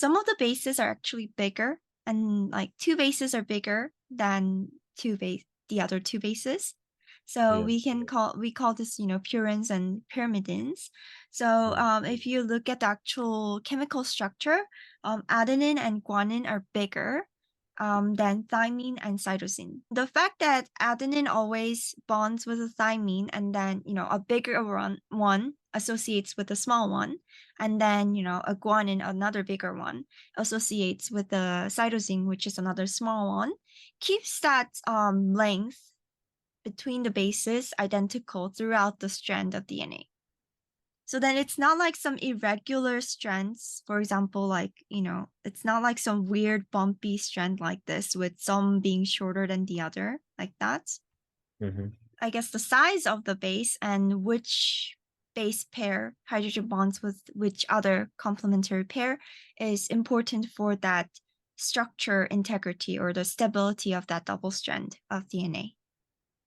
Some of the bases are actually bigger, and like two bases are bigger than the other two bases. So Yeah. we call this, purines and pyrimidines. So Mm. if you look at the actual chemical structure, adenine and guanine are bigger than thymine and cytosine. The fact that adenine always bonds with a thymine, and then a bigger one associates with a small one, and then a guanine, another bigger one, associates with the cytosine, which is another small one, keeps that length between the bases identical throughout the strand of DNA. So then it's not like some irregular strands, for example, like, it's not like some weird bumpy strand like this with some being shorter than the other, like that. Hmm. I guess the size of the base and which base pair hydrogen bonds with which other complementary pair is important for that structure integrity or the stability of that double strand of DNA.